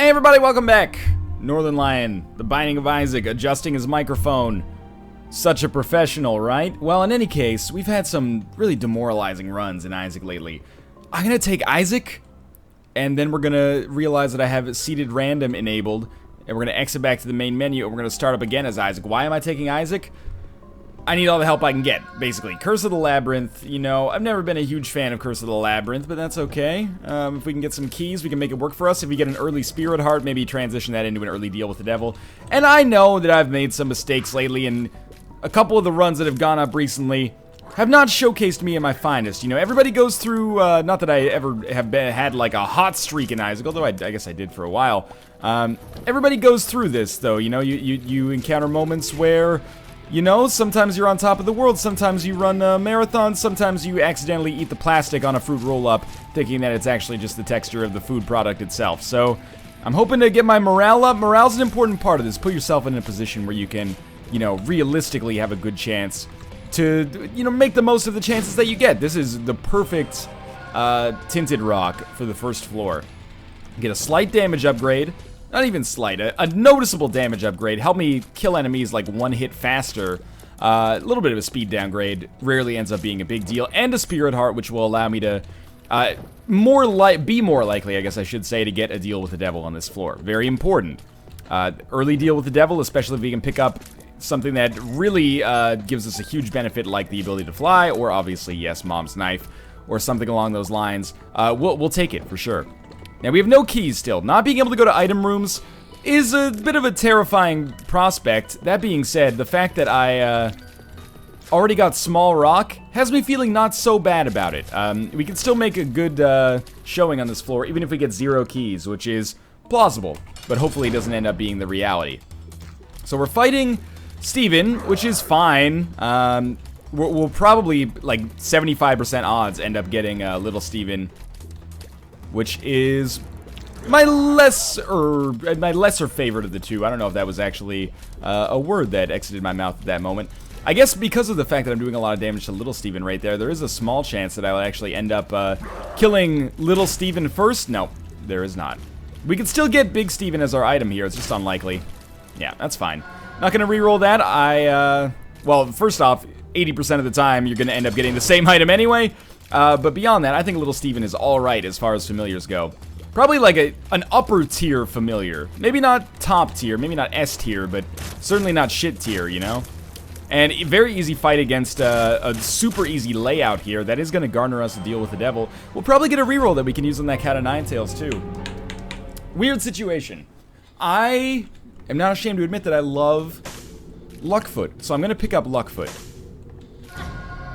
Hey everybody, welcome back! Northernlion, the Binding of Isaac, adjusting his microphone. Such a professional, right? Well, in any case, we've had some really demoralizing runs in Isaac lately. I'm gonna take Isaac, and then we're gonna realize that I have seated random enabled, and we're gonna exit back to the main menu, and we're gonna start up again as Isaac. Why am I taking Isaac? I need all the help I can get, basically. Curse of the Labyrinth, you know, I've never been a huge fan of Curse of the Labyrinth, but that's okay. If we can get some keys, we can make it work for us. If we get an early Spirit Heart, maybe transition that into an early deal with the devil. And I know that I've made some mistakes lately, and a couple of the runs that have gone up recently have not showcased me at my finest. You know, everybody goes through, not that I ever have had like a hot streak in Isaac, although I guess I did for a while. Everybody goes through this, though, you know, you encounter moments where, you know, sometimes you're on top of the world, sometimes you run marathons, sometimes you accidentally eat the plastic on a fruit roll-up, thinking that it's actually just the texture of the food product itself. So, I'm hoping to get my morale up. Morale's an important part of this. Put yourself in a position where you can, you know, realistically have a good chance to, you know, make the most of the chances that you get. This is the perfect tinted rock for the first floor. Get a slight damage upgrade. Not even slight, a noticeable damage upgrade. Help me kill enemies like one hit faster. A little bit of a speed downgrade rarely ends up being a big deal. And a Spirit Heart, which will allow me to be more likely, I guess I should say, to get a deal with the devil on this floor. Very important. Early deal with the devil, especially if we can pick up something that really gives us a huge benefit, like the ability to fly, or obviously, yes, Mom's Knife, or something along those lines. We'll take it for sure. Now, we have no keys still. Not being able to go to item rooms is a bit of a terrifying prospect. That being said, the fact that I already got Small Rock has me feeling not so bad about it. We can still make a good showing on this floor, even if we get 0 keys, which is plausible, but hopefully it doesn't end up being the reality. So we're fighting Steven, which is fine. We'll probably, like, 75% odds end up getting Little Steven, which is my lesser favorite of the two. I don't know if that was actually a word that exited my mouth at that moment. I guess because of the fact that I'm doing a lot of damage to Little Steven right there is a small chance that I'll actually end up killing Little Steven first. No, there is not. We can still get Big Steven as our item here. It's just unlikely. Yeah, that's fine. Not going to reroll that. Well, first off, 80% of the time you're going to end up getting the same item anyway. But beyond that, I think Little Steven is alright as far as familiars go. Probably like an upper tier familiar. Maybe not top tier, maybe not S tier, but certainly not shit tier, you know? And a very easy fight against a super easy layout here that is going to garner us a deal with the devil. We'll probably get a reroll that we can use on that Cat of Nine Tails too. Weird situation. I am not ashamed to admit that I love Luckfoot, so I'm going to pick up Luckfoot.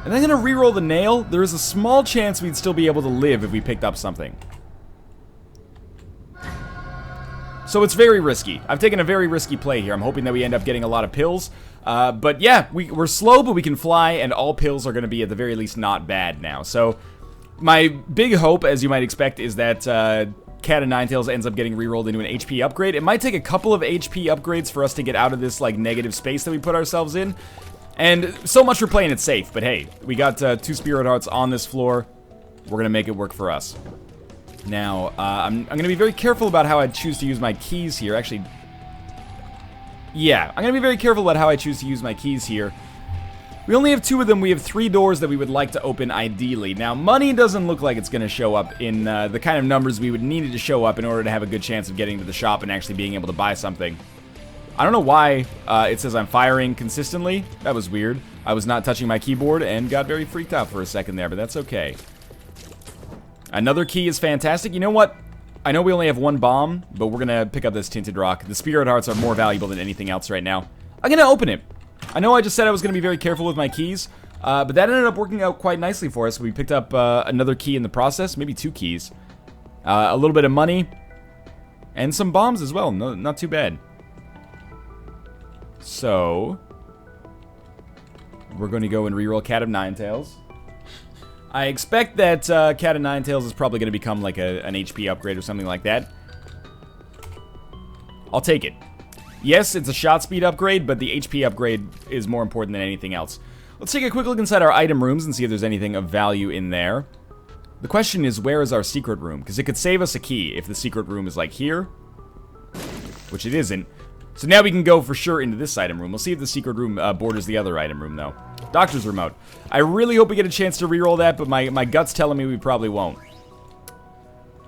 And I'm gonna reroll the nail. There is a small chance we'd still be able to live if we picked up something. So it's very risky. I've taken a very risky play here. I'm hoping that we end up getting a lot of pills. But yeah, we're slow, but we can fly, and all pills are gonna be at the very least not bad now. So my big hope, as you might expect, is that Cat of Nine Tails ends up getting rerolled into an HP upgrade. It might take a couple of HP upgrades for us to get out of this like negative space that we put ourselves in. And so much for playing it safe, but hey, we got 2 Spirit Hearts on this floor. We're gonna make it work for us. Now, I'm gonna be very careful about how I choose to use my keys here. Actually, yeah, I'm gonna be very careful about how I choose to use my keys here. We only have 2 of them. We have 3 doors that we would like to open ideally. Now, money doesn't look like it's gonna show up in the kind of numbers we would need it to show up in order to have a good chance of getting to the shop and actually being able to buy something. I don't know why it says I'm firing consistently. That was weird. I was not touching my keyboard and got very freaked out for a second there, but that's okay. Another key is fantastic. You know what? I know we only have 1 bomb, but we're going to pick up this Tinted Rock. The Spirit Hearts are more valuable than anything else right now. I'm going to open it. I know I just said I was going to be very careful with my keys, but that ended up working out quite nicely for us. We picked up another key in the process, maybe 2 keys. A little bit of money, and some bombs as well. No, not too bad. So, we're going to go and reroll Cat of Nine Tails. I expect that Cat of Nine Tails is probably going to become like an HP upgrade or something like that. I'll take it. Yes, it's a shot speed upgrade, but the HP upgrade is more important than anything else. Let's take a quick look inside our item rooms and see if there's anything of value in there. The question is, where is our secret room? Because it could save us a key if the secret room is like here. which it isn't. So now we can go for sure into this item room. We'll see if the secret room borders the other item room, though. Doctor's remote. I really hope we get a chance to reroll that, but my gut's telling me we probably won't.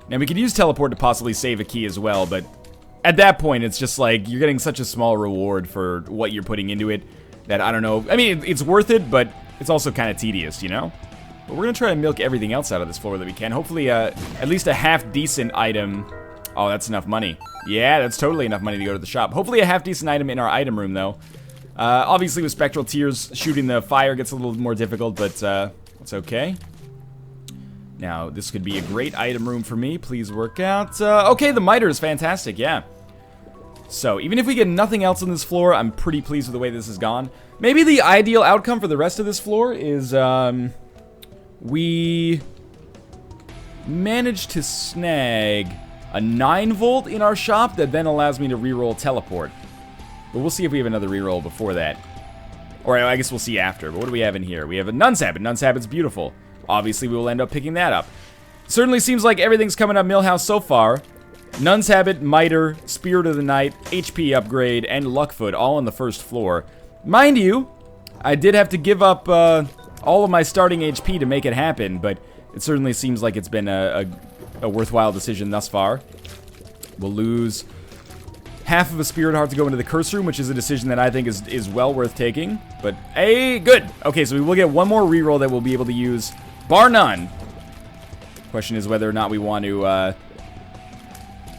Now, we could use teleport to possibly save a key as well, but at that point, it's just like, you're getting such a small reward for what you're putting into it that I don't know. I mean, it's worth it, but it's also kind of tedious, you know? But we're going to try to milk everything else out of this floor that we can. Hopefully, at least a half-decent item. Oh, that's enough money. Yeah, that's totally enough money to go to the shop. Hopefully a half-decent item in our item room, though. Obviously, with Spectral Tears, shooting the fire gets a little more difficult, but it's okay. Now, this could be a great item room for me. Please work out. Okay, the MITRE is fantastic, yeah. So, even if we get nothing else on this floor, I'm pretty pleased with the way this has gone. Maybe the ideal outcome for the rest of this floor is, we managed to snag a 9-volt in our shop that then allows me to reroll teleport. But we'll see if we have another reroll before that. Or I guess we'll see after. But what do we have in here? We have a Nun's Habit. Nun's Habit's beautiful. Obviously, we will end up picking that up. Certainly seems like everything's coming up Millhouse so far. Nun's Habit, MITRE, Spirit of the Night, HP upgrade, and Luckfoot all on the first floor. Mind you, I did have to give up all of my starting HP to make it happen, but it certainly seems like it's been a worthwhile decision thus far. We'll lose half of a Spirit Heart to go into the Curse Room, which is a decision that I think is well worth taking. But, hey, good. Okay, so we will get one more reroll that we'll be able to use, bar none. Question is whether or not we want to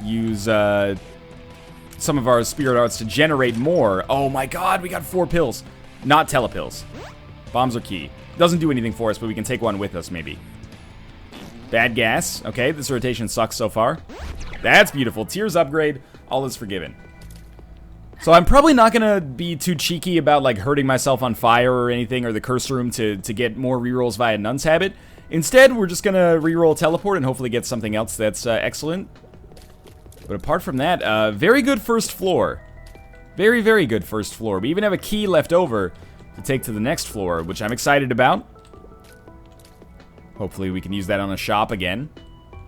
use some of our Spirit Hearts to generate more. Oh my god, we got 4 pills. Not telepills. Bombs are key. Doesn't do anything for us, but we can take one with us, maybe. Bad gas. Okay, this rotation sucks so far. That's beautiful. Tears upgrade. All is forgiven. So I'm probably not going to be too cheeky about, like, hurting myself on fire or anything, or the Curse Room to get more rerolls via Nun's Habit. Instead, we're just going to reroll Teleport and hopefully get something else that's excellent. But apart from that, very good first floor. Very, very good first floor. We even have a key left over to take to the next floor, which I'm excited about. Hopefully we can use that on a shop again.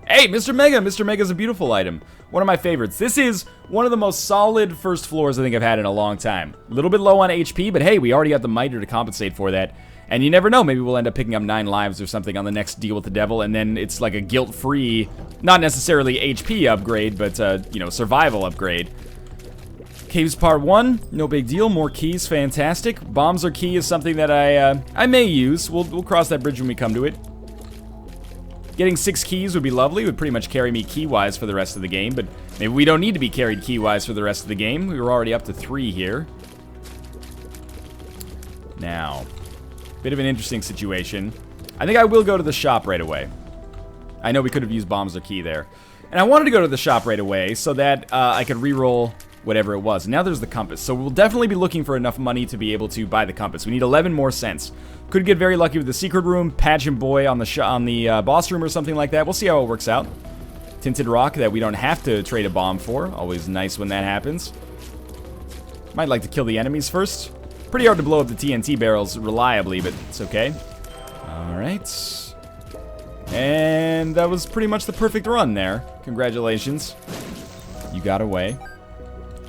Hey, Mr. Mega! Mr. Mega's a beautiful item. One of my favorites. This is one of the most solid first floors I think I've had in a long time. A little bit low on HP, but hey, we already got the MITRE to compensate for that. And you never know, maybe we'll end up picking up 9 lives or something on the next Deal with the Devil, and then it's like a guilt-free, not necessarily HP upgrade, but, you know, survival upgrade. Caves Part 1, no big deal. More keys, fantastic. Bombs are key is something that I may use. We'll cross that bridge when we come to it. Getting 6 keys would be lovely. It would pretty much carry me key-wise for the rest of the game, but maybe we don't need to be carried key-wise for the rest of the game. We were already up to 3 here. Now, bit of an interesting situation. I think I will go to the shop right away. I know we could have used bombs or key there. And I wanted to go to the shop right away so that I could reroll whatever it was. Now there's the compass. So we'll definitely be looking for enough money to be able to buy the compass. We need 11 more cents. Could get very lucky with the secret room, pageant boy on the boss room or something like that. We'll see how it works out. Tinted rock that we don't have to trade a bomb for. Always nice when that happens. Might like to kill the enemies first. Pretty hard to blow up the TNT barrels reliably, but it's okay. Alright. And that was pretty much the perfect run there. Congratulations. You got away.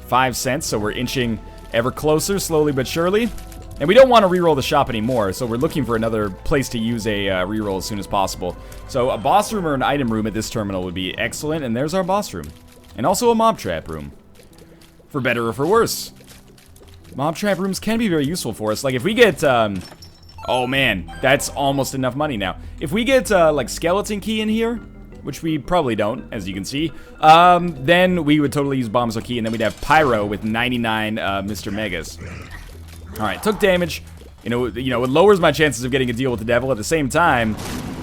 5 cents, so we're inching ever closer, slowly but surely. And we don't want to reroll the shop anymore, so we're looking for another place to use a reroll as soon as possible. So a boss room or an item room at this terminal would be excellent, and there's our boss room. And also a mob trap room. For better or for worse. Mob trap rooms can be very useful for us. Like if we get, oh man, that's almost enough money now. If we get, like skeleton key in here, which we probably don't, as you can see, then we would totally use bombs or key, and then we'd have Pyro with 99 Mr. Megas. Alright, took damage. You know, it lowers my chances of getting a deal with the devil. At the same time,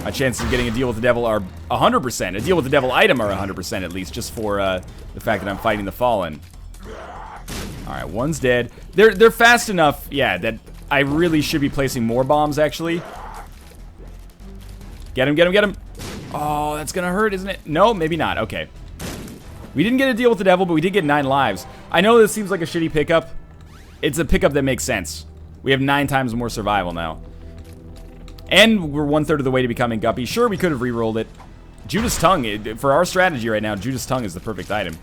my chances of getting a deal with the devil are 100%. A deal with the devil item are 100% at least, just for the fact that I'm fighting the Fallen. Alright, one's dead. They're fast enough, yeah, that I really should be placing more bombs, actually. Get him, get him, get him. Oh, that's gonna hurt, isn't it? No, maybe not. Okay. We didn't get a deal with the devil, but we did get 9 lives. I know this seems like a shitty pickup. It's a pickup that makes sense. We have 9 times more survival now. And we're 1/3 of the way to becoming Guppy. Sure, we could have re-rolled it. Judas Tongue, for our strategy right now, Judas Tongue is the perfect item.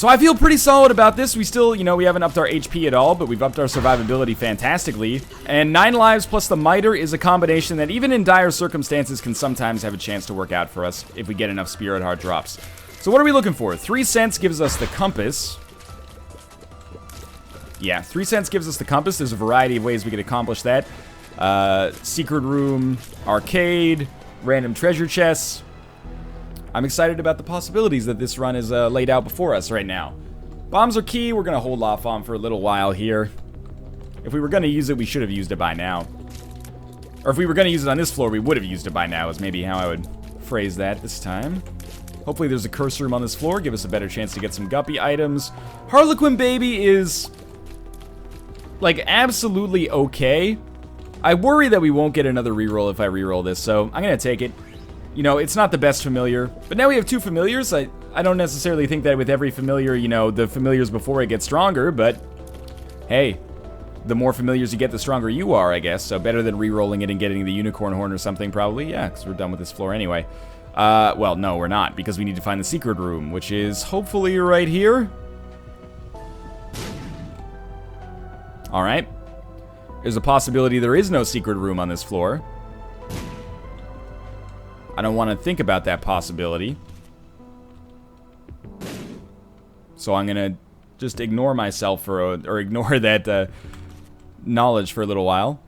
So I feel pretty solid about this. We still, you know, we haven't upped our HP at all, but we've upped our survivability fantastically. And 9 lives plus the MITRE is a combination that even in dire circumstances can sometimes have a chance to work out for us if we get enough Spirit Heart drops. So what are we looking for? 3 cents gives us the compass. Yeah, 3 cents gives us the compass. There's a variety of ways we could accomplish that. Secret room, arcade, random treasure chests. I'm excited about the possibilities that this run is laid out before us right now. Bombs are key. We're going to hold off on for a little while here. If we were going to use it, we should have used it by now. Or if we were going to use it on this floor, we would have used it by now, is maybe how I would phrase that this time. Hopefully there's a curse room on this floor. Give us a better chance to get some guppy items. Harlequin Baby is, like, absolutely okay. I worry that we won't get another reroll if I reroll this, so I'm going to take it. You know, it's not the best familiar, but now we have 2 familiars. I don't necessarily think that with every familiar, you know, the familiars before it gets stronger, but hey, the more familiars you get, the stronger you are, I guess. So better than re-rolling it and getting the unicorn horn or something, probably. Yeah, because we're done with this floor anyway. Well, no, we're not, because we need to find the secret room, which is hopefully right here. All right. There's a possibility there is no secret room on this floor. I don't want to think about that possibility. So I'm going to just ignore myself or ignore that knowledge for a little while.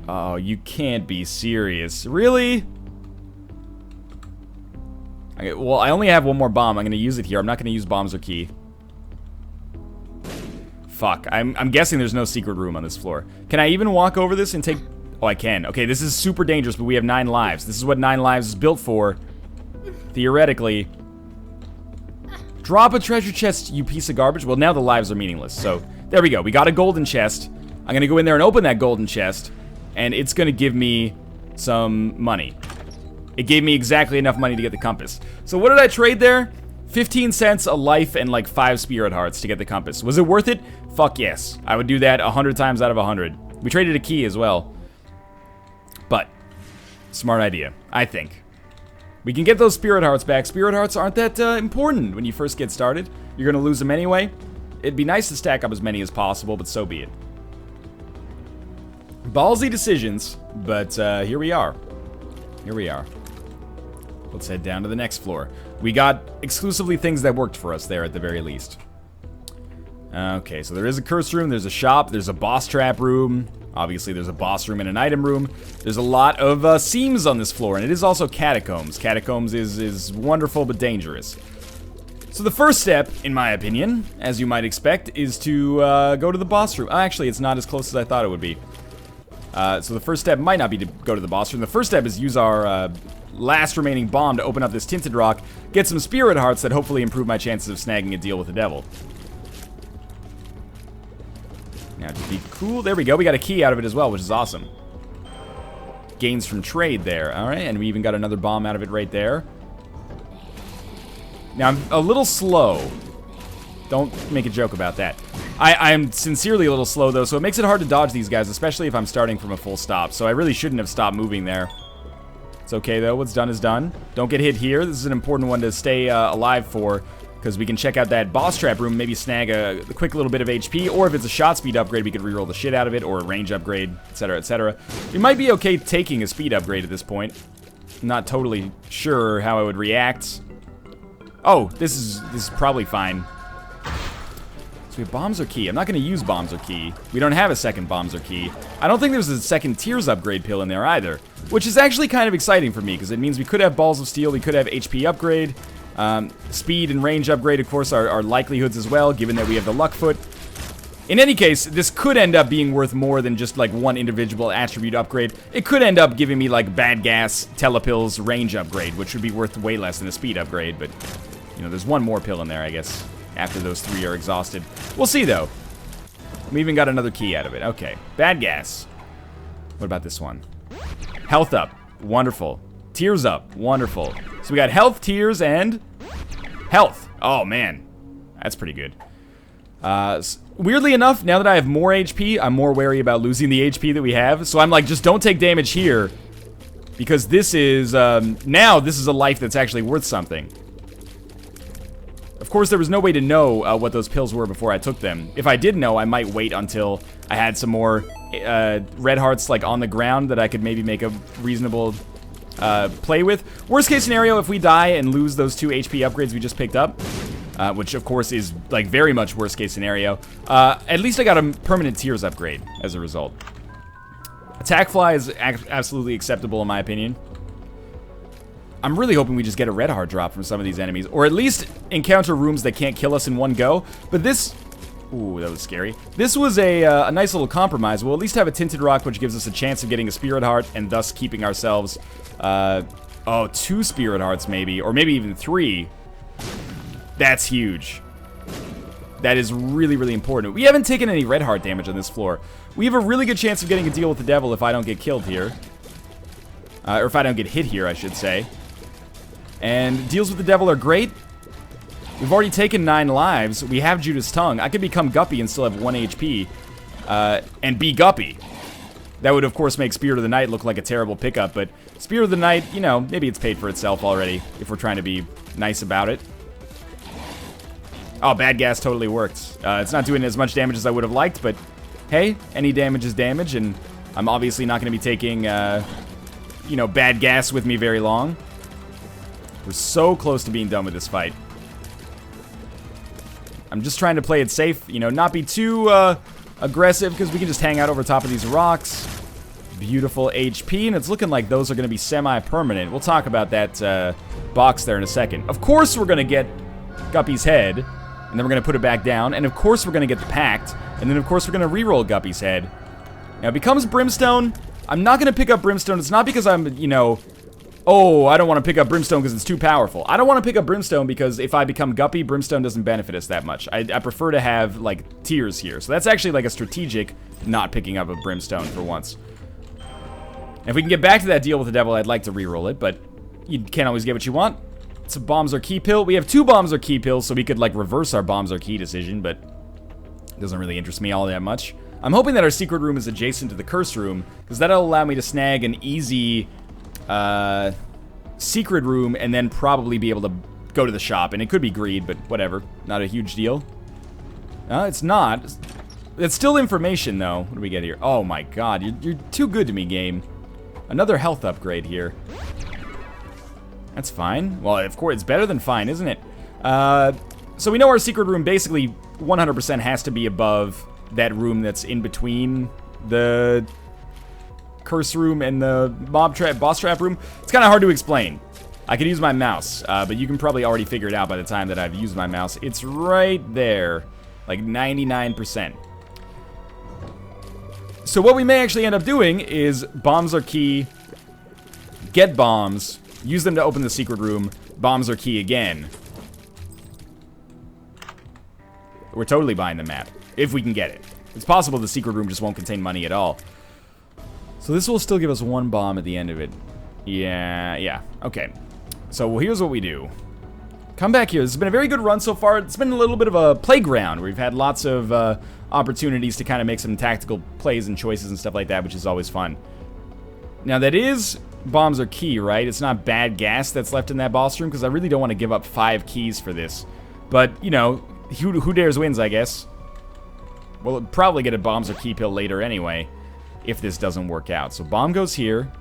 Oh, you can't be serious. Really? Okay, well, I only have 1 more bomb. I'm going to use it here. I'm not going to use bombs or key. Fuck. I'm guessing there's no secret room on this floor. Can I even walk over this and take... Oh, I can. Okay, this is super dangerous, but we have 9 lives. This is what 9 lives is built for. Theoretically. Drop a treasure chest, you piece of garbage. Well, now the lives are meaningless. So, there we go. We got a golden chest. I'm going to go in there and open that golden chest. And it's going to give me some money. It gave me exactly enough money to get the compass. So, what did I trade there? 15 cents, a life, and like 5 spirit hearts to get the compass. Was it worth it? Fuck yes. I would do that 100 times out of 100. We traded a key as well. But, smart idea, I think. We can get those spirit hearts back. Spirit hearts aren't that important when you first get started. You're going to lose them anyway. It'd be nice to stack up as many as possible, but so be it. Ballsy decisions, but here we are. Here we are. Let's head down to the next floor. We got exclusively things that worked for us there at the very least. Okay, so there is a curse room, there's a shop, there's a boss trap room. Obviously, there's a boss room and an item room. There's a lot of seams on this floor, and it is also catacombs. Catacombs is wonderful but dangerous. So the first step, in my opinion, as you might expect, is to go to the boss room. Actually, it's not as close as I thought it would be. So the first step might not be to go to the boss room. The first step is use our last remaining bomb to open up this tinted rock, get some spirit hearts that hopefully improve my chances of snagging a deal with the devil. Now, to be cool, there we go. We got a key out of it as well, which is awesome. Gains from trade there. All right, and we even got another bomb out of it right there. Now, I'm a little slow. Don't make a joke about that. I'm sincerely a little slow, though, so it makes it hard to dodge these guys, especially if I'm starting from a full stop. So I really shouldn't have stopped moving there. It's okay, though. What's done is done. Don't get hit here. This is an important one to stay alive for, because we can check out that boss trap room, maybe snag a quick little bit of HP, or if it's a shot speed upgrade, we could reroll the shit out of it, or a range upgrade, etc., etc. We might be okay taking a speed upgrade at this point. I'm not totally sure how I would react. Oh, this is probably fine. So we have bombs or key. I'm not going to use bombs or key. We don't have a second bombs or key. I don't think there's a second tears upgrade pill in there either, which is actually kind of exciting for me, because it means we could have balls of steel, we could have HP upgrade. Speed and range upgrade, of course, are likelihoods as well, given that we have the luck foot. In any case, this could end up being worth more than just like one individual attribute upgrade. It could end up giving me like bad gas, telepills, range upgrade, which would be worth way less than a speed upgrade, but you know, there's one more pill in there, I guess, after those 3 are exhausted. We'll see, though. We even got another key out of it. Okay, bad gas. What about this one? Health up. Wonderful. Tears up. Wonderful. So we got health, tears, and health. Oh, man. That's pretty good. Weirdly enough, now that I have more HP, I'm more wary about losing the HP that we have. So I'm like, just don't take damage here, because this is, now this is a life that's actually worth something. Of course, there was no way to know what those pills were before I took them. If I did know, I might wait until I had some more red hearts like on the ground that I could maybe make a reasonable play with. Worst case scenario, if we die and lose those 2 HP upgrades we just picked up, which of course is like very much worst case scenario, at least I got a permanent tears upgrade as a result. Attack fly is absolutely acceptable in my opinion. I'm really hoping we just get a red heart drop from some of these enemies, or at least encounter rooms that can't kill us in one go. But this, ooh, that was scary. This was a nice little compromise. We'll at least have a tinted rock, which gives us a chance of getting a spirit heart, and thus keeping ourselves, 2 spirit hearts maybe, or maybe even 3. That's huge. That is really, really important. We haven't taken any red heart damage on this floor. We have a really good chance of getting a deal with the devil if I don't get killed here. Or if I don't get hit here, I should say. And deals with the devil are great. We've already taken 9 lives. We have Judas' tongue. I could become Guppy and still have 1 HP. And be Guppy. That would, of course, make Spirit of the Night look like a terrible pickup. But Spirit of the Night, you know, maybe it's paid for itself already. If we're trying to be nice about it. Oh, bad gas totally worked. It's not doing as much damage as I would have liked. But, hey, any damage is damage. And I'm obviously not going to be taking, you know, bad gas with me very long. We're so close to being done with this fight. I'm just trying to play it safe, you know, not be too aggressive, because we can just hang out over top of these rocks. Beautiful HP, and it's looking like those are going to be semi-permanent. We'll talk about that box there in a second. Of course we're going to get Guppy's head, and then we're going to put it back down, and of course we're going to get the Pact, and then of course we're going to reroll Guppy's head. Now it becomes Brimstone. I'm not going to pick up Brimstone. It's not because I'm, you know... Oh, I don't want to pick up Brimstone because it's too powerful. I don't want to pick up Brimstone because if I become Guppy, Brimstone doesn't benefit us that much. I prefer to have, like, tears here. So that's actually, like, a strategic not picking up a Brimstone for once. And if we can get back to that deal with the devil, I'd like to reroll it, but you can't always get what you want. It's a bombs or key pill. We have 2 bombs or key pills, so we could, like, reverse our bombs or key decision, but it doesn't really interest me all that much. I'm hoping that our secret room is adjacent to the curse room, because that'll allow me to snag an easy... secret room and then probably be able to go to the shop. And it could be greed, but whatever. Not a huge deal. It's not. It's still information, though. What do we get here? Oh my god, you're too good to me, game. Another health upgrade here. That's fine. Well, of course, it's better than fine, isn't it? So we know our secret room basically 100% has to be above that room that's in between the... curse room and the boss trap room. It's kind of hard to explain. I could use my mouse, but you can probably already figure it out by the time that I've used my mouse. It's right there, like 99%. So what we may actually end up doing is bombs are key, get bombs, use them to open the secret room, bombs are key again. We're totally buying the map, if we can get it. It's possible the secret room just won't contain money at all. So this will still give us 1 bomb at the end of it. Yeah, okay. So here's what we do. Come back here. This has been a very good run so far. It's been a little bit of a playground where we've had lots of opportunities to kind of make some tactical plays and choices and stuff like that, which is always fun. Now that is bombs are key, right? It's not bad gas that's left in that boss room, because I really don't want to give up 5 keys for this. But, you know, who dares wins, I guess. We'll probably get a bombs or key pill later anyway, if this doesn't work out. So bomb goes here.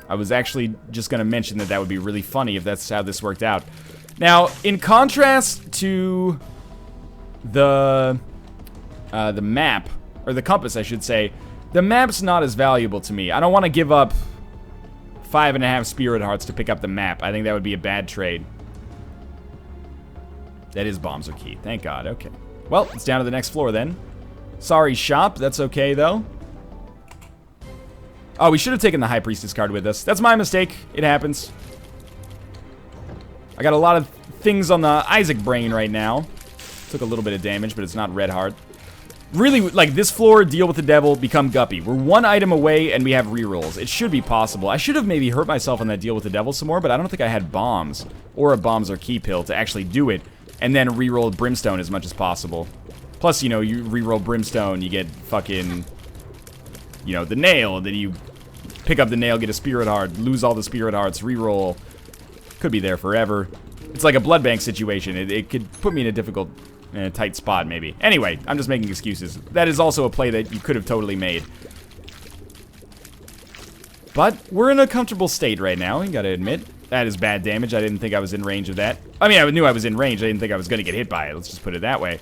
I was actually just going to mention that would be really funny if that's how this worked out. Now, in contrast to the map, or the compass, I should say, the map's not as valuable to me. I don't want to give up 5.5 spirit hearts to pick up the map. I think that would be a bad trade. That is bombs are key. Thank God. Okay. Well, it's down to the next floor then. Sorry, shop. That's okay, though. Oh, we should have taken the High Priestess card with us. That's my mistake. It happens. I got a lot of things on the Isaac brain right now. Took a little bit of damage, but it's not red heart. Really, like, this floor, deal with the devil, become Guppy. We're 1 item away, and we have rerolls. It should be possible. I should have maybe hurt myself on that deal with the devil some more, but I don't think I had bombs or a bombs or key pill to actually do it, and then reroll Brimstone as much as possible. Plus, you know, you reroll Brimstone, you get fucking, you know, the nail. Then you pick up the nail, get a spirit heart, lose all the spirit hearts, reroll. Could be there forever. It's like a blood bank situation. It could put me in a difficult, tight spot, maybe. Anyway, I'm just making excuses. That is also a play that you could have totally made. But we're in a comfortable state right now, you gotta admit. That is bad damage. I didn't think I was in range of that. I mean, I knew I was in range. I didn't think I was gonna get hit by it. Let's just put it that way.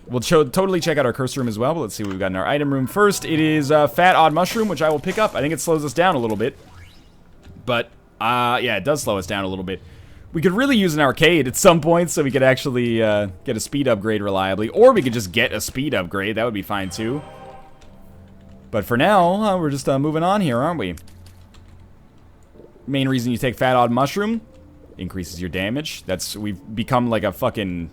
We'll totally check out our curse room as well, but let's see what we've got in our item room. First, it is Fat Odd Mushroom, which I will pick up. I think it slows us down a little bit. But, yeah, it does slow us down a little bit. We could really use an arcade at some point so we could actually get a speed upgrade reliably. Or we could just get a speed upgrade. That would be fine, too. But for now, we're just moving on here, aren't we? Main reason you take Fat Odd Mushroom, increases your damage. We've become like a fucking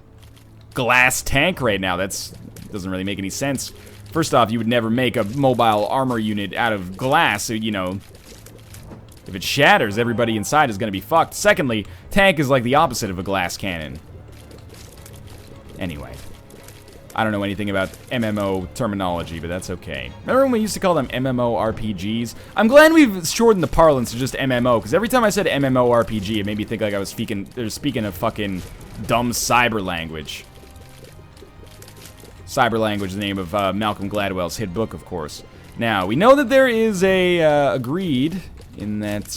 glass tank right now. Doesn't really make any sense. First off, you would never make a mobile armor unit out of glass, so, you know, if it shatters, everybody inside is gonna be fucked. Secondly, tank is like the opposite of a glass cannon. Anyway, I don't know anything about MMO terminology, but that's okay. Remember when we used to call them MMORPGs? I'm glad we've shortened the parlance to just MMO, because every time I said MMORPG, it made me think like I was speaking a fucking dumb cyber language. Cyber language is the name of Malcolm Gladwell's hit book, of course. Now, we know that there is a greed in that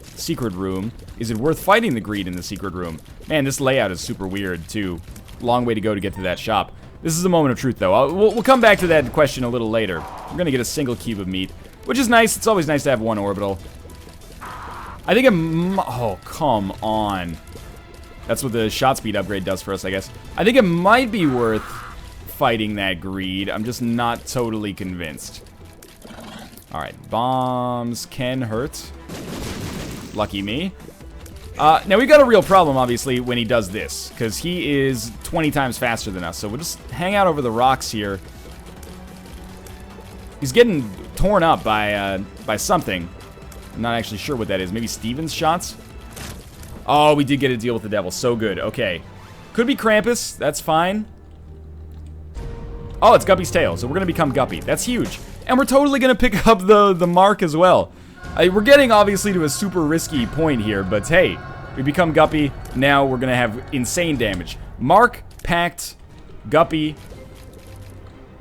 secret room. Is it worth fighting the greed in the secret room? Man, this layout is super weird, too. Long way to go to get to that shop. This is a moment of truth, though. We'll come back to that question a little later. We're gonna get a single cube of meat, which is nice. It's always nice to have one orbital. I think oh, come on. That's what the shot speed upgrade does for us, I guess. I think it might be worth fighting that greed. I'm just not totally convinced. Alright, bombs can hurt. Lucky me. Now we've got a real problem, obviously, when he does this, because he is 20 times faster than us, so we'll just hang out over the rocks here. He's getting torn up by something. I'm not actually sure what that is. Maybe Steven's shots? Oh, we did get a deal with the devil. So good. Okay. Could be Krampus. That's fine. Oh, it's Guppy's tail, so we're going to become Guppy. That's huge. And we're totally going to pick up the mark as well. We're getting, obviously, to a super risky point here, but hey, we become Guppy. Now we're going to have insane damage. Mark, Pact, Guppy.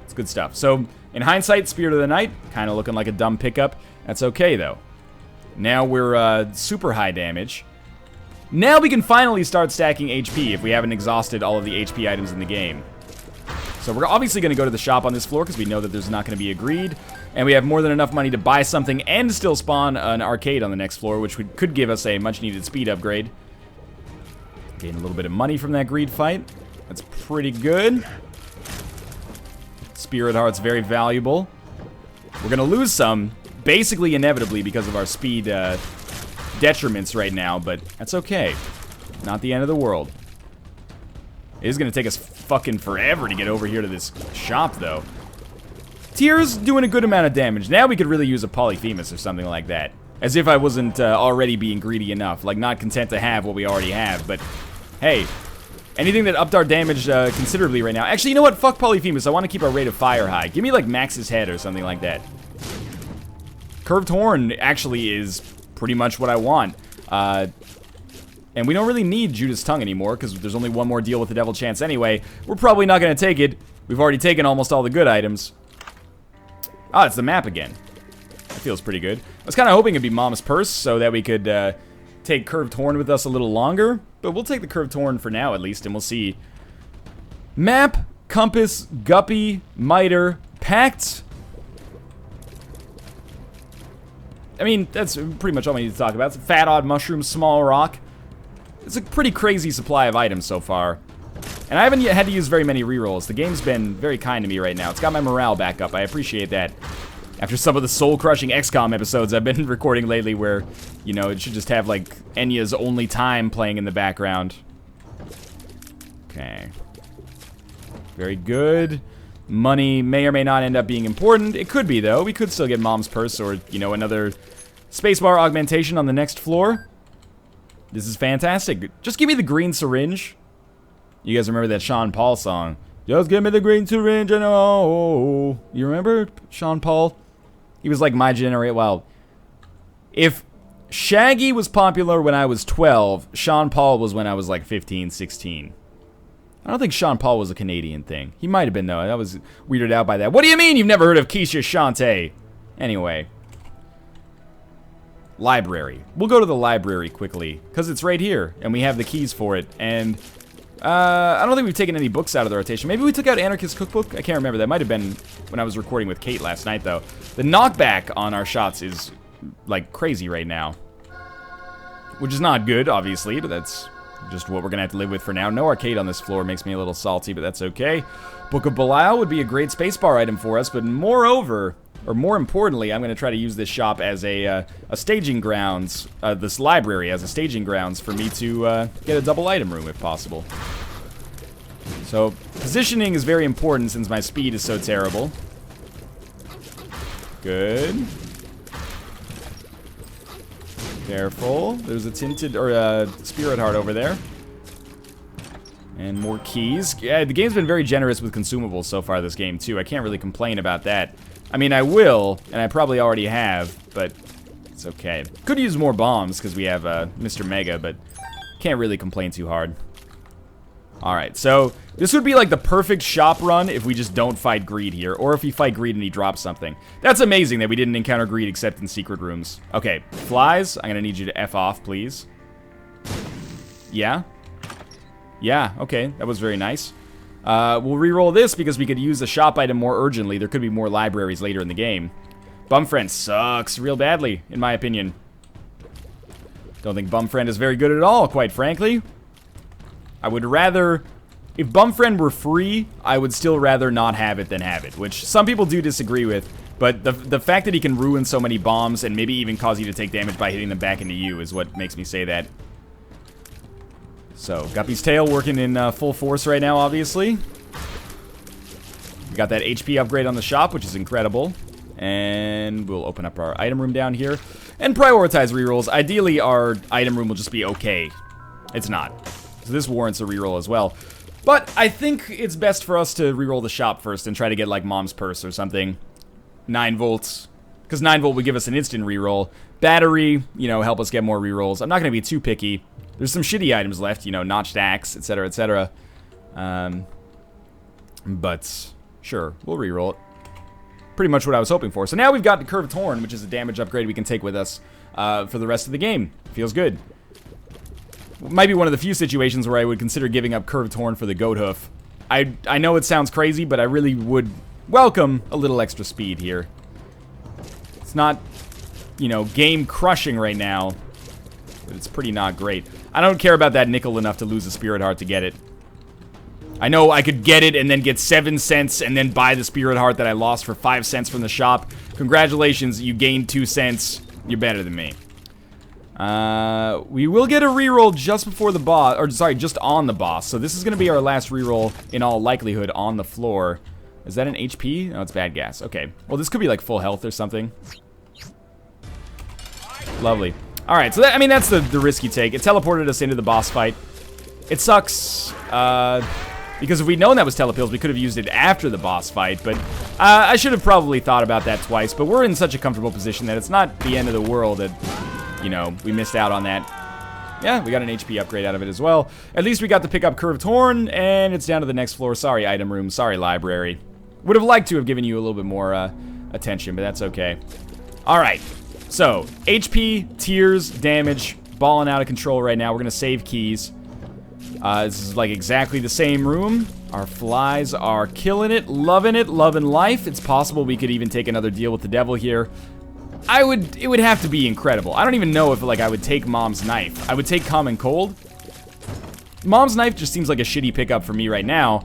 It's good stuff. So, in hindsight, Spirit of the Night, kind of looking like a dumb pickup. That's okay, though. Now we're super high damage. Now we can finally start stacking HP if we haven't exhausted all of the HP items in the game. So we're obviously going to go to the shop on this floor because we know that there's not going to be a greed. And we have more than enough money to buy something and still spawn an arcade on the next floor, which could give us a much-needed speed upgrade. Gain a little bit of money from that greed fight. That's pretty good. Spirit Heart's very valuable. We're going to lose some, basically inevitably, because of our speed detriments right now, but that's okay. Not the end of the world. It is going to take us fucking forever to get over here to this shop, though. Tier's doing a good amount of damage. Now we could really use a Polyphemus or something like that. As if I wasn't already being greedy enough. Like, not content to have what we already have. But, hey, anything that upped our damage considerably right now. Actually, you know what? Fuck Polyphemus. I want to keep our rate of fire high. Give me, like, Max's head or something like that. Curved Horn actually is pretty much what I want. And we don't really need Judas Tongue anymore, because there's only one more deal with the Devil Chance anyway. We're probably not going to take it. We've already taken almost all the good items. Ah, it's the map again. That feels pretty good. I was kind of hoping it'd be Mom's Purse, so that we could take Curved Horn with us a little longer. But we'll take the Curved Horn for now, at least, and we'll see. Map, Compass, Guppy, MITRE, Pact. I mean, that's pretty much all we need to talk about. It's Fat Odd Mushroom, Small Rock. It's a pretty crazy supply of items so far. And I haven't yet had to use very many rerolls. The game's been very kind to me right now. It's got my morale back up. I appreciate that. After some of the soul-crushing XCOM episodes I've been recording lately where, you know, it should just have, like, Enya's Only Time playing in the background. Okay. Very good. Money may or may not end up being important. It could be, though. We could still get Mom's Purse or, you know, another spacebar augmentation on the next floor. This is fantastic. Just give me the green syringe. You guys remember that Sean Paul song? Just give me the green syringe and oh. You remember Sean Paul? He was like my generation. Well, if Shaggy was popular when I was 12. Sean Paul was when I was like 15, 16. I don't think Sean Paul was a Canadian thing. He might have been, though. I was weirded out by that. What do you mean you've never heard of Keisha Shante? Anyway. Library. We'll go to the library quickly, because it's right here, and we have the keys for it. And I don't think we've taken any books out of the rotation. Maybe we took out Anarchist Cookbook? I can't remember. That might have been when I was recording with Kate last night, though. The knockback on our shots is, like, crazy right now. Which is not good, obviously, but that's just what we're going to have to live with for now. No arcade on this floor makes me a little salty, but that's okay. Book of Belial would be a great spacebar item for us, but moreover, or more importantly, I'm going to try to use this shop as a staging grounds, this library as a staging grounds for me to get a double item room if possible. So, positioning is very important since my speed is so terrible. Good. Careful. There's a tinted, or a spirit heart over there. And more keys. Yeah, the game's been very generous with consumables so far this game, too. I can't really complain about that. I mean, I will, and I probably already have, but it's okay. Could use more bombs, because we have Mr. Mega, but can't really complain too hard. Alright, so this would be like the perfect shop run if we just don't fight Greed here, or if we fight Greed and he drops something. That's amazing that we didn't encounter Greed except in secret rooms. Okay, flies, I'm gonna need you to F off, please. Yeah? Yeah, okay, that was very nice. We'll re-roll this because we could use the shop item more urgently. There could be more libraries later in the game. Bumfriend sucks real badly, in my opinion. Don't think Bumfriend is very good at all, quite frankly. I would rather, if Bumfriend were free, I would still rather not have it than have it, which some people do disagree with, but the fact that he can ruin so many bombs and maybe even cause you to take damage by hitting them back into you is what makes me say that. So, Guppy's Tail working in full force right now, obviously. We got that HP upgrade on the shop, which is incredible. And we'll open up our item room down here and prioritize rerolls. Ideally, our item room will just be okay. It's not. So this warrants a reroll as well. But I think it's best for us to reroll the shop first and try to get like Mom's Purse or something. 9 volts. Because 9 volt would give us an instant reroll. Battery, you know, help us get more rerolls. I'm not going to be too picky. There's some shitty items left, you know, notched axe, etc., etc. But sure, we'll reroll it. Pretty much what I was hoping for. So now we've got the Curved Horn, which is a damage upgrade we can take with us for the rest of the game. Feels good. Might be one of the few situations where I would consider giving up Curved Horn for the Goat Hoof. I know it sounds crazy, but I really would welcome a little extra speed here. It's not, you know, game crushing right now, but it's pretty not great. I don't care about that nickel enough to lose a Spirit Heart to get it. I know I could get it and then get 7 cents and then buy the Spirit Heart that I lost for 5 cents from the shop. Congratulations, you gained 2 cents. You're better than me. We will get a reroll just before the boss, or sorry, just on the boss. So this is going to be our last reroll in all likelihood on the floor. Is that an HP? No, it's bad gas. Okay. Well, this could be like full health or something. Lovely. All right, so that, I mean, that's the risk you take. It teleported us into the boss fight. It sucks, because if we'd known that was telepills, we could have used it after the boss fight, but I should have probably thought about that twice, but we're in such a comfortable position that it's not the end of the world that, you know, we missed out on that. Yeah, we got an HP upgrade out of it as well. At least we got to pick up Curved Horn, and it's down to the next floor. Sorry, item room. Sorry, library. Would have liked to have given you a little bit more attention, but that's okay. All right. So, HP, tears, damage, balling out of control right now. We're going to save keys. This is like exactly the same room. Our flies are killing it, loving life. It's possible we could even take another deal with the devil here. It would have to be incredible. I don't even know if, like, I would take Mom's Knife. I would take Common Cold. Mom's Knife just seems like a shitty pickup for me right now,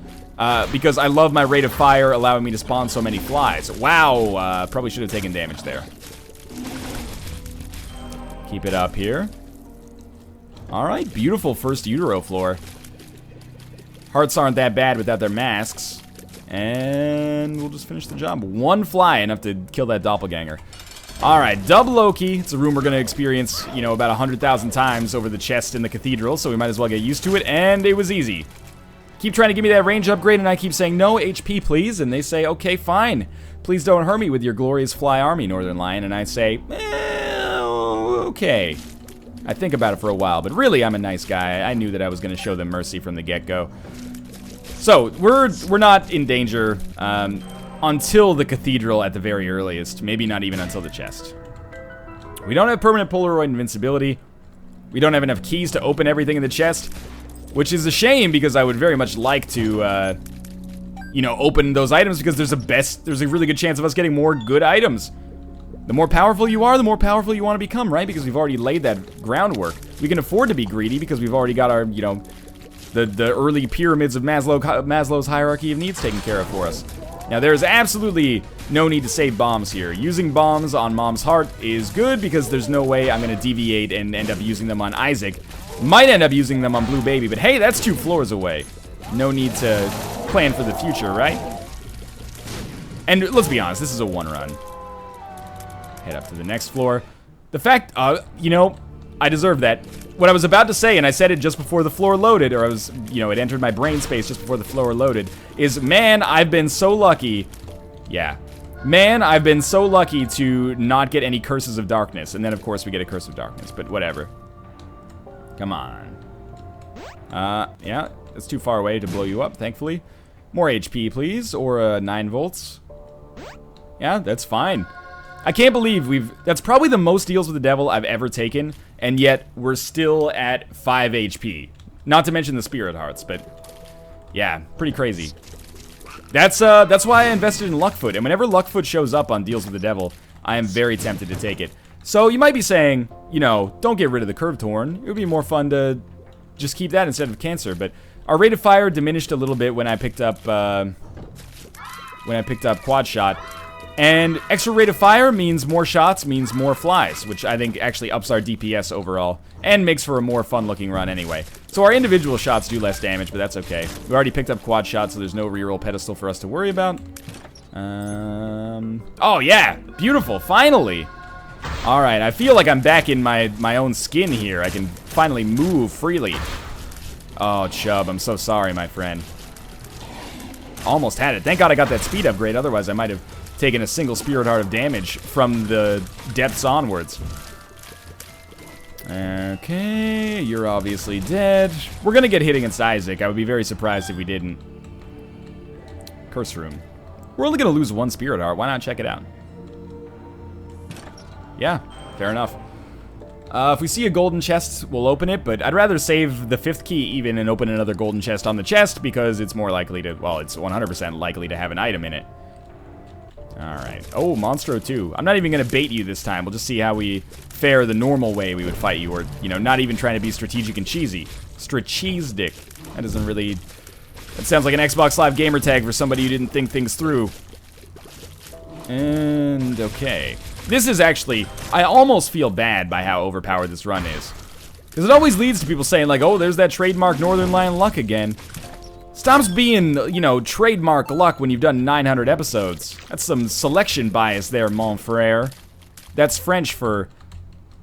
because I love my rate of fire allowing me to spawn so many flies. Wow, probably should have taken damage there. Keep it up here. Alright, beautiful first utero floor. Hearts aren't that bad without their masks. And we'll just finish the job. 1 fly, enough to kill that doppelganger. Alright, Dub Loki. It's a room we're going to experience, you know, about 100,000 times over the chest in the cathedral, so we might as well get used to it, and it was easy. Keep trying to give me that range upgrade, and I keep saying, no, HP, please, and they say, okay, fine. Please don't hurt me with your glorious fly army, Northernlion, and I say, okay. I think about it for a while, but really I'm a nice guy. I knew that I was going to show them mercy from the get-go. So, we're not in danger until the cathedral at the very earliest. Maybe not even until the chest. We don't have permanent Polaroid invincibility. We don't have enough keys to open everything in the chest, which is a shame because I would very much like to, you know, open those items because there's a really good chance of us getting more good items. The more powerful you are, the more powerful you want to become, right? Because we've already laid that groundwork. We can afford to be greedy because we've already got our, you know, the early pyramids of Maslow's hierarchy of needs taken care of for us. Now, there's absolutely no need to save bombs here. Using bombs on Mom's heart is good because there's no way I'm going to deviate and end up using them on Isaac. Might end up using them on Blue Baby, but hey, that's 2 floors away. No need to plan for the future, right? And let's be honest, this is a 1-run. Head up to the next floor. The fact, you know, I deserve that. What I was about to say, and I said it just before the floor loaded, or I was, you know, it entered my brain space just before the floor loaded, is, man, I've been so lucky. Yeah. Man, I've been so lucky to not get any curses of darkness. And then, of course, we get a curse of darkness, but whatever. Come on. Yeah, it's too far away to blow you up, thankfully. More HP, please, or 9 volts. Yeah, that's fine. I can't believe that's probably the most deals with the devil I've ever taken, and yet we're still at 5 HP. Not to mention the spirit hearts, but yeah, pretty crazy. That's why I invested in Luckfoot, and whenever Luckfoot shows up on deals with the devil, I am very tempted to take it. So you might be saying, you know, don't get rid of the curved horn. It would be more fun to just keep that instead of cancer, but our rate of fire diminished a little bit when I picked up quad shot. And extra rate of fire means more shots, means more flies, which I think actually ups our DPS overall, and makes for a more fun-looking run anyway. So our individual shots do less damage, but that's okay. We already picked up quad shot, so there's no reroll pedestal for us to worry about. Oh yeah, beautiful, finally! Alright, I feel like I'm back in my own skin here. I can finally move freely. Oh, Chubb, I'm so sorry, my friend. Almost had it. Thank God I got that speed upgrade, otherwise I might have taken a single spirit heart of damage from the depths onwards. Okay, you're obviously dead. We're gonna get hit against Isaac. I would be very surprised if we didn't. Curse room. We're only gonna lose 1 spirit heart. Why not check it out? Yeah, fair enough. If we see a golden chest, we'll open it, but I'd rather save the 5th key even and open another golden chest on the chest because it's more likely to, well, it's 100% likely to have an item in it. Alright. Oh, Monstro 2. I'm not even going to bait you this time. We'll just see how we fare the normal way we would fight you, or, you know, not even trying to be strategic and cheesy. Strategic. That doesn't really... That sounds like an Xbox Live gamer tag for somebody who didn't think things through. And, okay. This is actually... I almost feel bad by how overpowered this run is. Because it always leads to people saying, like, oh, there's that trademark Northernlion luck again. Stops being, you know, trademark luck when you've done 900 episodes. That's some selection bias there, mon frere. That's French for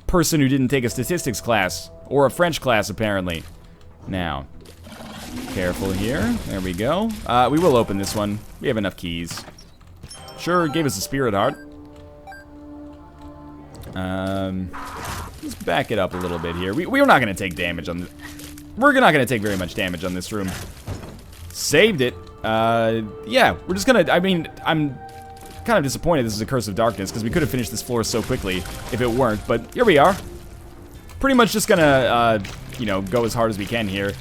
person who didn't take a statistics class. Or a French class, apparently. Now, careful here. There we go. We will open this one. We have enough keys. Sure, gave us a spirit heart. Let's back it up a little bit here. We're not going to take damage on... We're not going to take very much damage on this room. Saved it. Yeah, we're just gonna... I mean, I'm kind of disappointed this is a Curse of Darkness, because we could have finished this floor so quickly if it weren't, but here we are. Pretty much just gonna, you know, go as hard as we can here.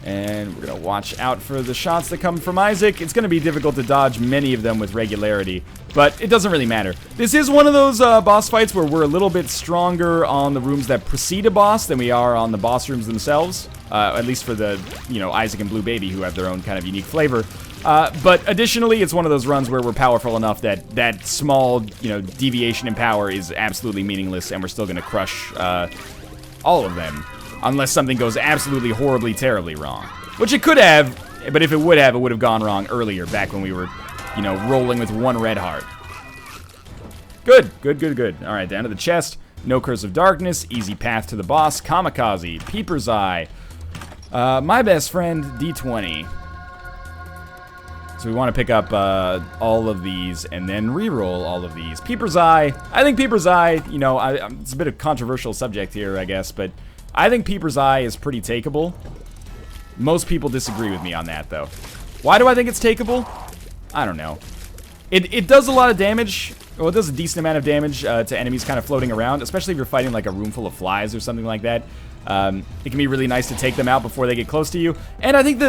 And we're gonna watch out for the shots that come from Isaac. It's gonna be difficult to dodge many of them with regularity, but it doesn't really matter. This is one of those boss fights where we're a little bit stronger on the rooms that precede a boss than we are on the boss rooms themselves. At least for the, you know, Isaac and Blue Baby, who have their own kind of unique flavor. But additionally, it's one of those runs where we're powerful enough that that small, you know, deviation in power is absolutely meaningless, and we're still gonna crush all of them. Unless something goes absolutely horribly, terribly wrong. Which it could have, but if it would have gone wrong earlier, back when we were, you know, rolling with 1 red heart. Good, good, good, good. Alright, down to the chest. No Curse of Darkness, easy path to the boss. Kamikaze, Peeper's Eye. My best friend, D20. So we want to pick up all of these and then re-roll all of these. Peeper's Eye. I think Peeper's Eye, you know, it's a bit of a controversial subject here, I guess, but I think Peeper's Eye is pretty takeable. Most people disagree with me on that, though. Why do I think it's takeable? I don't know. It does a lot of damage. Well, it does a decent amount of damage to enemies kind of floating around, especially if you're fighting like a room full of flies or something like that. It can be really nice to take them out before they get close to you. And I think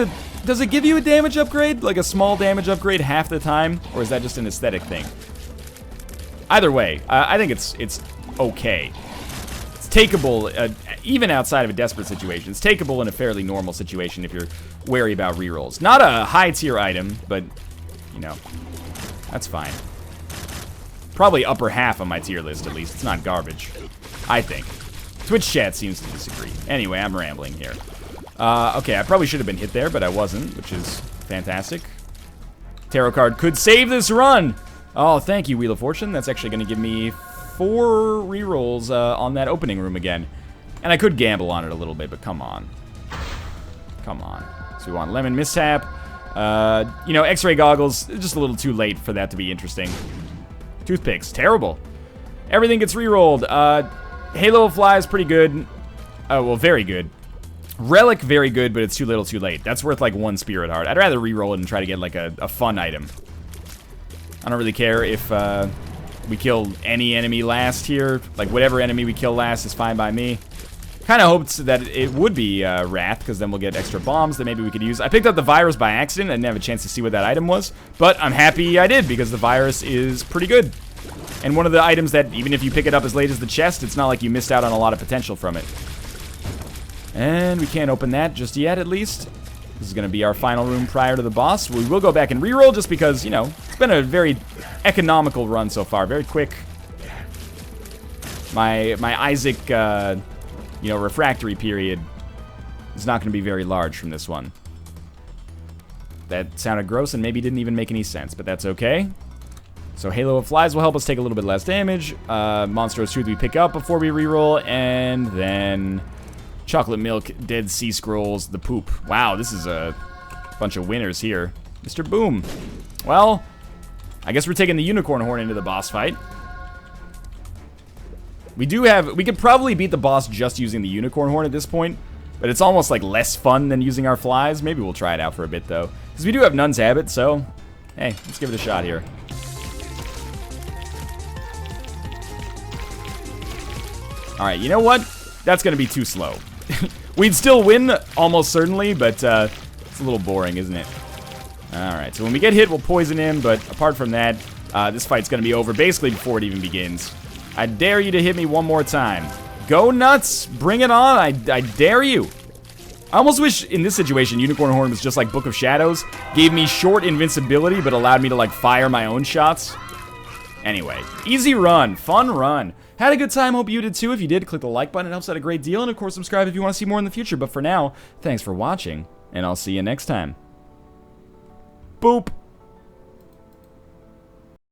does it give you a damage upgrade? Like a small damage upgrade half the time? Or is that just an aesthetic thing? Either way, I think it's okay. It's takeable, even outside of a desperate situation. It's takeable in a fairly normal situation if you're wary about rerolls. Not a high tier item, but, you know, that's fine. Probably upper half on my tier list, at least. It's not garbage, I think. Twitch chat seems to disagree. Anyway, I'm rambling here. Okay, I probably should have been hit there, but I wasn't, which is fantastic. Tarot card could save this run! Oh, thank you, Wheel of Fortune. That's actually going to give me 4 rerolls on that opening room again. And I could gamble on it a little bit, but come on. Come on. So we want Lemon Mishap. You know, X-ray goggles, just a little too late for that to be interesting. Toothpicks, terrible. Everything gets re-rolled. Halo of Fly is pretty good. Well, very good. Relic, very good, but it's too little too late. That's worth like 1 Spirit Heart. I'd rather re-roll it and try to get like a fun item. I don't really care if we kill any enemy last here. Like whatever enemy we kill last is fine by me. Kind of hoped that it would be Wrath, because then we'll get extra bombs that maybe we could use. I picked up the virus by accident. I didn't have a chance to see what that item was, but I'm happy I did, because the virus is pretty good. And one of the items that, even if you pick it up as late as the chest, it's not like you missed out on a lot of potential from it. And we can't open that just yet, at least. This is going to be our final room prior to the boss. We will go back and reroll just because, you know, it's been a very economical run so far. Very quick. My Isaac, you know, refractory period is not going to be very large from this one. That sounded gross and maybe didn't even make any sense, but that's okay. So Halo of Flies will help us take a little bit less damage. Monstrous Truth we pick up before we reroll, and then Chocolate Milk, Dead Sea Scrolls, the Poop. Wow, this is a bunch of winners here. Mr. Boom. Well, I guess we're taking the Unicorn Horn into the boss fight. We could probably beat the boss just using the Unicorn Horn at this point, but it's almost like less fun than using our flies. Maybe we'll try it out for a bit though, because we do have Nun's Habit, so hey, let's give it a shot here. Alright, you know what? That's going to be too slow. We'd still win, almost certainly, but it's a little boring, isn't it? Alright, so when we get hit, we'll poison him, but apart from that, this fight's going to be over basically before it even begins. I dare you to hit me one more time. Go nuts! Bring it on! I dare you! I almost wish, in this situation, Unicorn Horn was just like Book of Shadows. Gave me short invincibility, but allowed me to, like, fire my own shots. Anyway, easy run. Fun run. Had a good time, hope you did too. If you did, click the like button, it helps out a great deal. And of course, subscribe if you want to see more in the future. But for now, thanks for watching, and I'll see you next time. Boop!